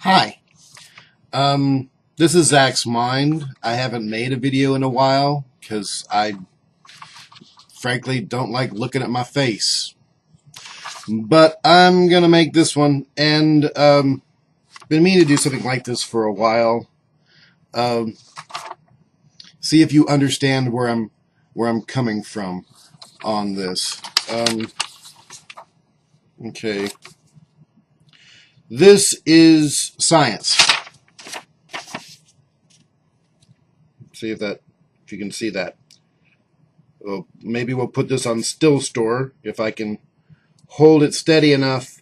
Hi, this is ZachsMind. I haven't made a video in a while because I frankly don't like looking at my face. But I'm going to make this one, and been meaning to do something like this for a while. See if you understand where I'm coming from on this. Okay. This is science. See if you can see that. Well, maybe we'll put this on still store if I can hold it steady enough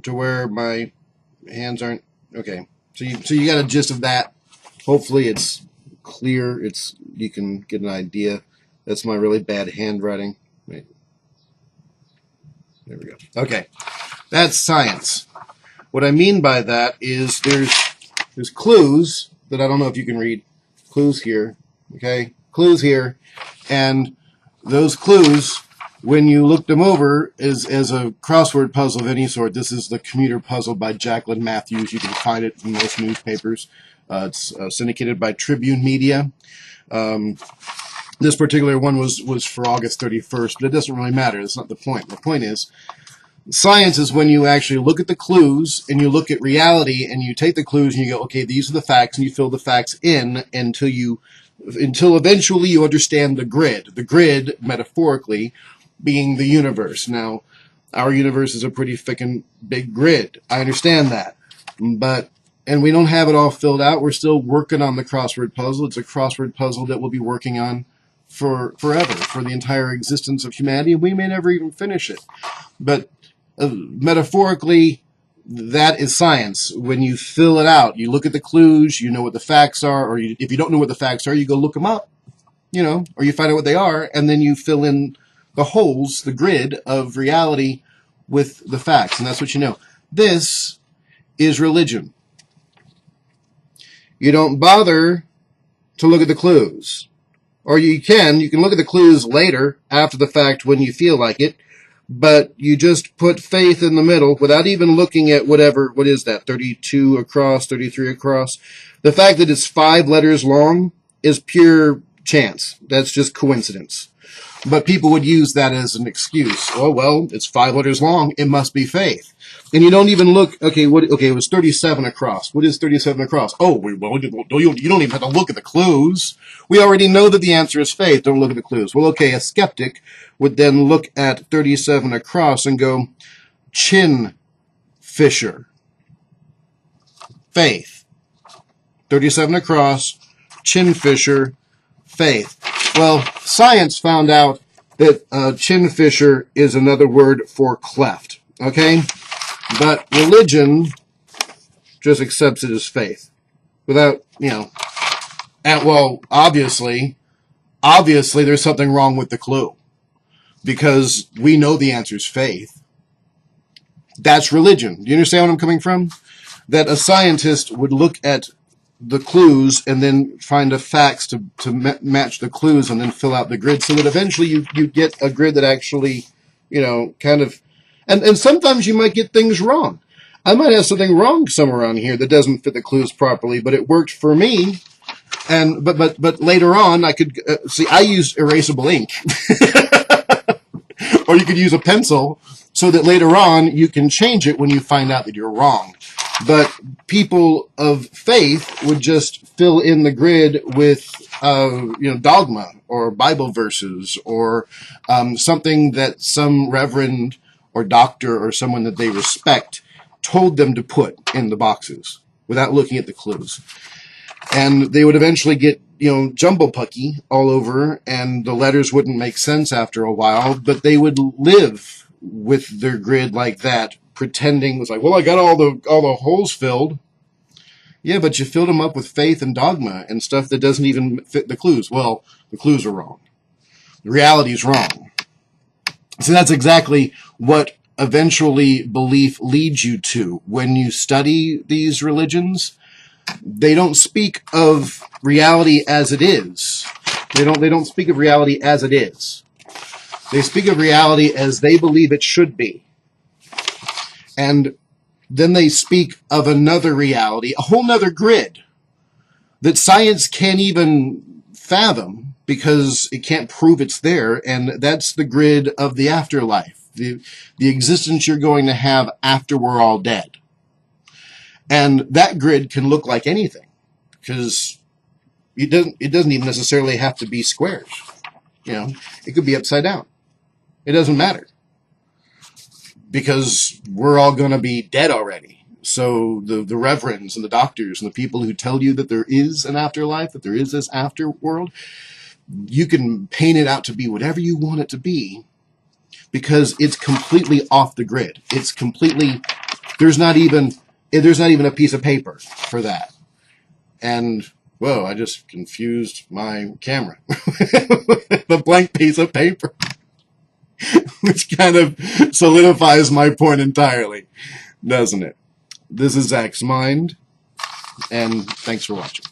to where my hands aren't. Okay, so you got a gist of that. Hopefully it's clear. You can get an idea. That's my really bad handwriting. Wait. There we go. Okay, that's science. What I mean by that is there's clues that I don't know if you can read. Clues here, okay? Clues here, and those clues, when you look them over as a crossword puzzle of any sort, this is the Commuter Puzzle by Jacqueline Matthews. You can find it in most newspapers. It's syndicated by Tribune Media. This particular one was for August 31st, but it doesn't really matter. That's not the point. The point is, science is when you actually look at the clues and you look at reality and you take the clues and you go, okay, these are the facts, and you fill the facts in until eventually you understand the grid. The grid, metaphorically, being the universe. Now, our universe is a pretty frickin' big grid. I understand that. And we don't have it all filled out. We're still working on the crossword puzzle. It's a crossword puzzle that we'll be working on forever, for the entire existence of humanity. We may never even finish it. But metaphorically, that is science. When you fill it out, you look at the clues, you know what the facts are, or if you don't know what the facts are, you go look them up, or you find out what they are, and then you fill in the holes, the grid of reality with the facts, and that's what you know. This is religion. You don't bother to look at the clues. Or you can look at the clues later, after the fact, when you feel like it, but you just put faith in the middle without even looking at what is that, 32 across, 33 across. The fact that it's 5 letters long is pure chance. That's just coincidence. But people would use that as an excuse. Oh, well, it's 5 letters long. It must be faith. And you don't even look, it was 37 across. What is 37 across? Oh, well, you don't even have to look at the clues. We already know that the answer is faith. Don't look at the clues. Well, okay, a skeptic would then look at 37 across and go, chin fisher. Faith. 37 across, chin fisher, faith. Well, science found out that chin fisher is another word for cleft, okay? But religion just accepts it as faith. Without, obviously there's something wrong with the clue. Because we know the answer is faith. That's religion. Do you understand where I'm coming from? That a scientist would look at the clues and then find the facts to match the clues and then fill out the grid so that eventually you get a grid that actually, kind of... And sometimes you might get things wrong. I might have something wrong somewhere on here that doesn't fit the clues properly, but it worked for me. But later on, I could... I used erasable ink. Or you could use a pencil so that later on you can change it when you find out that you're wrong. But people of faith would just fill in the grid with, dogma or Bible verses or something that some reverend or doctor or someone that they respect told them to put in the boxes without looking at the clues. And they would eventually get, jumble pucky all over, and the letters wouldn't make sense after a while, but they would live with their grid like that, pretending it was like, well, I got all the holes filled. Yeah, but you filled them up with faith and dogma and stuff that doesn't even fit the clues. Well, the clues are wrong. The reality is wrong. So that's exactly what eventually belief leads you to. When you study these religions, they don't speak of reality as it is. They don't speak of reality as it is. They speak of reality as they believe it should be. And then they speak of another reality, a whole nother grid that science can't even fathom because it can't prove it's there, and that's the grid of the afterlife, the existence you're going to have after we're all dead. And that grid can look like anything, because it doesn't even necessarily have to be squares. You know, it could be upside down. It doesn't matter, because we're all going to be dead already. So the reverends and the doctors and the people who tell you that there is an afterlife, that there is this afterworld, you can paint it out to be whatever you want it to be, because it's completely off the grid. It's completely, there's not even a piece of paper for that. And whoa, I just confused my camera. The blank piece of paper. Which kind of solidifies my point entirely, doesn't it? This is Zach's Mind, and thanks for watching.